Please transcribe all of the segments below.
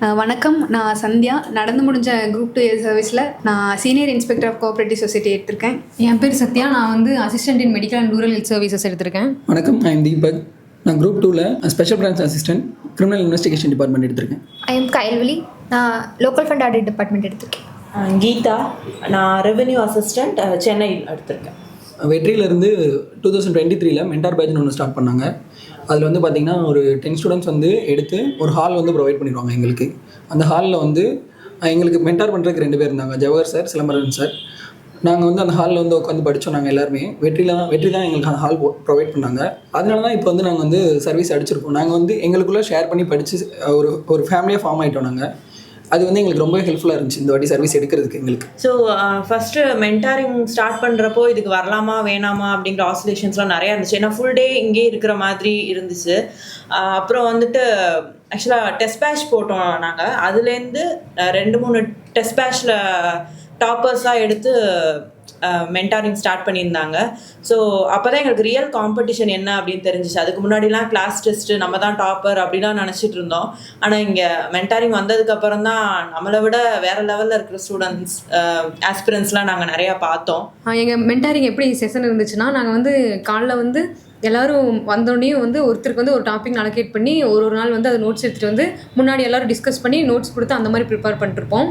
வணக்கம். நான் சந்தியா. நடந்து முடிஞ்ச குரூப் 2 சர்வீஸில் நான் senior inspector of cooperative society எடுத்திருக்கேன். என் பேர் சத்யா. நான் வந்து assistant in medical and rural health services எடுத்திருக்கேன். வணக்கம், நான் தீபக். நான் குரூப் 2ல் special branch assistant criminal investigation department எடுத்திருக்கேன். ஐ எம் கைல்வலி. நான் லோக்கல் ஃபண்ட் ஆடிட் டிபார்ட்மெண்ட் எடுத்திருக்கேன். கீதா. நான் ரெவென்யூ அசிஸ்டன்ட் சென்னையில் எடுத்திருக்கேன். வெற்றியிலேருந்து 2023 மென்டார் பேட்ச்னு ஒன்று ஸ்டார்ட் பண்ணாங்க. அதில் வந்து பார்த்திங்கன்னா ஒரு 10 ஸ்டூடெண்ட்ஸ் வந்து எடுத்து ஒரு ஹால் வந்து ப்ரொவைட் பண்ணிடுவாங்க எங்களுக்கு. அந்த ஹாலில் வந்து எங்களுக்கு மென்டார் பண்ணுறதுக்கு 2 பேர் இருந்தாங்க, ஜவஹர் சார், சிலம்பரன் சார். நாங்கள் வந்து அந்த ஹாலில் வந்து உட்காந்து படித்தோம். நாங்கள் எல்லாருமே வெற்றி தான் எங்களுக்கு அந்த ஹால் ப்ரொவைட் பண்ணாங்க. அதனால தான் இப்போ வந்து நாங்கள் வந்து சர்வீஸ் அடிச்சிருக்கோம். நாங்கள் வந்து எங்களுக்குள்ளே ஷேர் பண்ணி படித்து ஒரு ஃபேமிலியாக ஃபார்ம் ஆகிட்டோம். நாங்கள் அது வந்து எங்களுக்கு ரொம்ப ஹெல்ப்ஃபுல்லாக இருந்துச்சு இந்த வாட்டி சர்வீஸ் எடுக்கிறதுக்கு எங்களுக்கு. ஸோ ஃபஸ்ட்டு மென்டாரிங் ஸ்டார்ட் பண்ணுறப்போ இதுக்கு வரலாமா வேணாமா அப்படிங்கிற ஆசிலேஷன்ஸ்லாம் நிறையா இருந்துச்சு. ஏன்னா ஃபுல் டே இங்கே இருக்கிற மாதிரி இருந்துச்சு. அப்புறம் வந்துட்டு ஆக்சுவலாக டெஸ்ட் பேட்ச் போட்டோம் நாங்கள். அதுலேருந்து 2-3 டெஸ்ட் பேட்ச்சில் டாப்பர்ஸாக எடுத்து மென்டாரிங் ஸ்டார்ட் பண்ணியிருந்தாங்க. ஸோ அப்போ தான் எங்களுக்கு ரியல் காம்படிஷன் என்ன அப்படின்னு தெரிஞ்சிச்சு. அதுக்கு முன்னாடிலாம் கிளாஸ் டெஸ்ட்டு நம்ம தான் டாப்பர் அப்படிலாம் நினச்சிட்டு இருந்தோம். ஆனால் இங்கே மென்டாரிங் வந்ததுக்கப்புறம் தான் நம்மளை விட வேறு லெவலில் இருக்கிற ஸ்டூடெண்ட்ஸ் ஆஸ்பிரன்ஸ்லாம் நாங்கள் நிறையா பார்த்தோம். எங்கள் மென்டாரிங் எப்படி செஷன் இருந்துச்சுன்னா, நாங்கள் வந்து காலைல வந்து எல்லோரும் வந்தோடனையும் வந்து ஒருத்தருக்கு வந்து ஒரு டாபிக் அலோகேட் பண்ணி ஒரு நாள் வந்து அதை நோட்ஸ் எடுத்துகிட்டு வந்து முன்னாடி எல்லோரும் டிஸ்கஸ் பண்ணி நோட்ஸ் கொடுத்து அந்த மாதிரி ப்ரிப்பேர் பண்ணிட்டுருப்போம்.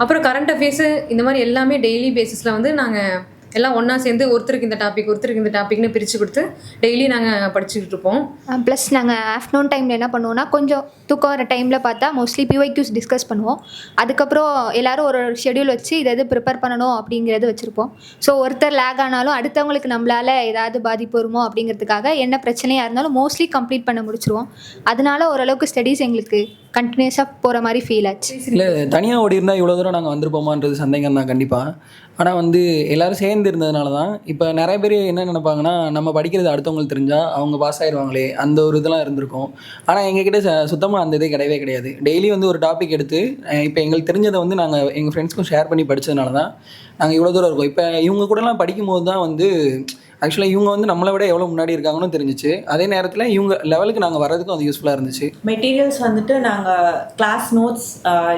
அப்புறம் கரண்ட் அஃபேர்ஸு இந்த மாதிரி எல்லாமே டெய்லி பேசிஸில் வந்து நாங்கள் எல்லாம் ஒன்றா சேர்ந்து ஒருத்தருக்கு இந்த டாபிக்னு பிரித்து கொடுத்து டெய்லி நாங்கள் படிச்சுக்கிட்டு இருப்போம். ப்ளஸ் நாங்கள் ஆஃப்டர்நூன் டைமில் என்ன பண்ணுவோம்னா, கொஞ்சம் தூக்கம் வர டைமில் பார்த்தா மோஸ்ட்லி பிஒய்க்யூஸ் டிஸ்கஸ் பண்ணுவோம். அதுக்கப்புறம் எல்லோரும் ஒரு ஷெடியூல் வச்சு இதை ப்ரிப்பேர் பண்ணணும் அப்படிங்கிறது வச்சுருப்போம். ஸோ ஒருத்தர் லேக் ஆனாலும் அடுத்தவங்களுக்கு நம்மளால் ஏதாவது பாதிப்பு வருமோ அப்படிங்கிறதுக்காக என்ன பிரச்சனையாக இருந்தாலும் மோஸ்ட்லி கம்ப்ளீட் பண்ண முடிச்சிருவோம். அதனால ஓரளவுக்கு ஸ்டடீஸ் எங்களுக்கு கண்டினியூஸாக போகிற மாதிரி ஃபீல் ஆச்சு. இல்லை, தனியாக ஓடி இருந்தால் இவ்வளோ தூரம் நாங்கள் வந்திருப்போமான்றது சந்தேகம் தான் கண்டிப்பாக. ஆனால் வந்து எல்லோரும் சேர்ந்து இருந்ததுனால தான் இப்போ நிறைய பேர் என்ன நினைப்பாங்கன்னா, நம்ம படிக்கிறது அடுத்தவங்களுக்கு தெரிஞ்சால் அவங்க பாஸ் ஆயிடுவாங்களே, அந்த ஒரு இதெல்லாம் இருந்திருக்கும். ஆனால் எங்ககிட்ட சுத்தமாக அந்த இதே கிடையவே கிடையாது. டெய்லி வந்து ஒரு டாபிக் எடுத்து இப்போ எங்களுக்கு தெரிஞ்சதை வந்து நாங்கள் எங்கள் ஃப்ரெண்ட்ஸ்க்கும் ஷேர் பண்ணி படித்ததுனால தான் நாங்கள் இவ்வளோ தூரம் இருக்கோம். இப்போ இவங்க கூடலாம் படிக்கும்போது தான் வந்து ஆக்சுவலாக இவங்க வந்து நம்மளை விட எவ்வளோ முன்னாடி இருக்காங்கன்னு தெரிஞ்சிச்சு. அதே நேரத்தில் இவங்க லெவலுக்கு நாங்கள் வர்றதுக்கும் அது யூஸ்ஃபுல்லாக இருந்துச்சு. மெட்டீரியல்ஸ் வந்துட்டு நாங்கள் கிளாஸ் நோட்ஸ்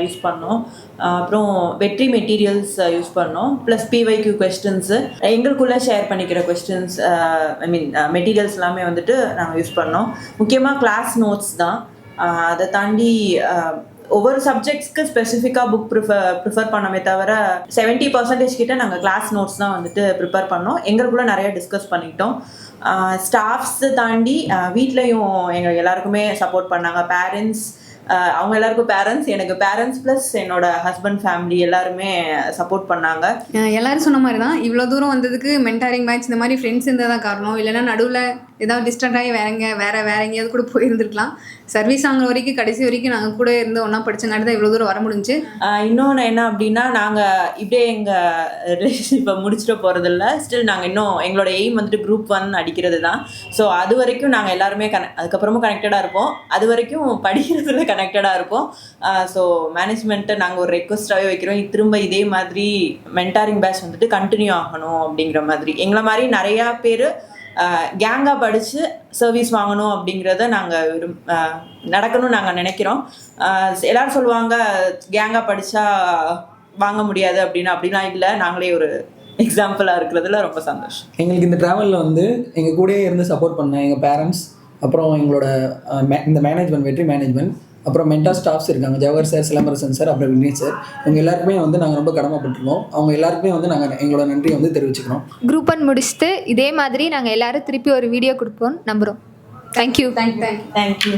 யூஸ் பண்ணோம். அப்புறம் வெற்றி மெட்டீரியல்ஸ் யூஸ் பண்ணோம். ப்ளஸ் பிஒய்க்யூ கொஸ்டின்ஸு எங்களுக்குள்ளே ஷேர் பண்ணிக்கிற கொஸ்டின்ஸ் மெட்டீரியல்ஸ் எல்லாமே வந்துட்டு நாங்கள் யூஸ் பண்ணோம். முக்கியமாக கிளாஸ் நோட்ஸ் தான். அதை தாண்டி ஒவ்வொரு சப்ஜெக்ட்ஸ்க்கு ஸ்பெசிஃபிக்காக புக் ப்ரிஃபர் பண்ணவே தவிர 70% கிட்ட நாங்கள் கிளாஸ் நோட்ஸ் தான் வந்துட்டு ப்ரிப்பேர் பண்ணோம். எங்களுக்குள்ளே நிறைய டிஸ்கஸ் பண்ணிக்கிட்டோம். ஸ்டாஃப்ஸு தாண்டி வீட்லேயும் எங்கள் எல்லாருக்குமே சப்போர்ட் பண்ணாங்க. பேரண்ட்ஸ், அவங்க எல்லாருக்கும் பேரண்ட்ஸ், எனக்கு பேரண்ட்ஸ் ப்ளஸ் என்னோட ஹஸ்பண்ட் ஃபேமிலி எல்லாருமே சப்போர்ட் பண்ணாங்க. எல்லோரும் சொன்ன மாதிரி தான் இவ்வளோ தூரம் வந்ததுக்கு மென்டாரிங் பேட்ச் இந்த மாதிரி ஃப்ரெண்ட்ஸ் இருந்தால் தான் காரணம். இல்லைனா நடுவில் ஏதாவது டிஸ்டன்ட் ஆகி வேற எங்கேயாவது கூட போயிருந்துருக்கலாம். சர்வீஸ் ஆகிற வரைக்கும் கடைசி வரைக்கும் நாங்கள் கூட இருந்து ஒன்றா படித்தங்காட்டி தான் இவ்வளோ தூரம் வர முடிஞ்சு. இன்னொன்று என்ன அப்படின்னா, நாங்கள் இப்படியே எங்கள் ரிலேஷன்ஷிப்பை முடிச்சுட்டு போகிறதில்ல. ஸ்டில் நாங்கள் இன்னும் எங்களோட எய்ம் வந்துட்டு குரூப் 1 அடிக்கிறது தான். ஸோ அது வரைக்கும் நாங்கள் எல்லாருமே அதுக்கப்புறமும் கனெக்டடாக இருப்போம். அது வரைக்கும் படிக்கிறதுல கனெக்டடாக இருப்போம். ஸோ மேனேஜ்மெண்ட்டை நாங்கள் ஒரு ரெக்வஸ்ட்டாகவே வைக்கிறோம், திரும்ப இதே மாதிரி மென்டாரிங் பேட்ச் வந்துட்டு கண்டினியூ ஆகணும் அப்படிங்கிற மாதிரி. எங்களை மாதிரி நிறையா பேர் கேங்காக படித்து சர்வீஸ் வாங்கணும் அப்படிங்கிறத நாங்கள் நடக்கணும்னு நாங்கள் நினைக்கிறோம். எல்லோரும் சொல்லுவாங்க கேங்காக படித்தா வாங்க முடியாது அப்படின்லாம் இல்லை. நாங்களே ஒரு எக்ஸாம்பிளாக இருக்கிறதுல ரொம்ப சந்தோஷம். எங்களுக்கு இந்த ட்ராவலில் வந்து எங்கள் கூடயே இருந்து சப்போர்ட் பண்ண எங்கள் பேரண்ட்ஸ், அப்புறம் எங்களோட இந்த மேனேஜ்மெண்ட், வெற்றி மேனேஜ்மெண்ட், அப்புறம் மென்டார் ஸ்டாஃப்ஸ் இருக்காங்க, ஜவஹர் சார், சிலம்பரசன் சார், அப்புறம் விக்னேஷ் சார். இவங்க எல்லாருக்குமே வந்து நாங்கள் ரொம்ப கடமைப்பட்டிருக்கோம். அவங்க எல்லாருக்குமே வந்து நாங்கள் எங்களோட நன்றியை வந்து தெரிவிச்சுக்கிறோம். குரூப் 1 முடிச்சுட்டு இதே மாதிரி நாங்கள் எல்லோரும் திருப்பி ஒரு வீடியோ கொடுப்போம் நம்புகிறோம். தேங்க்யூ. தேங்க்யூ.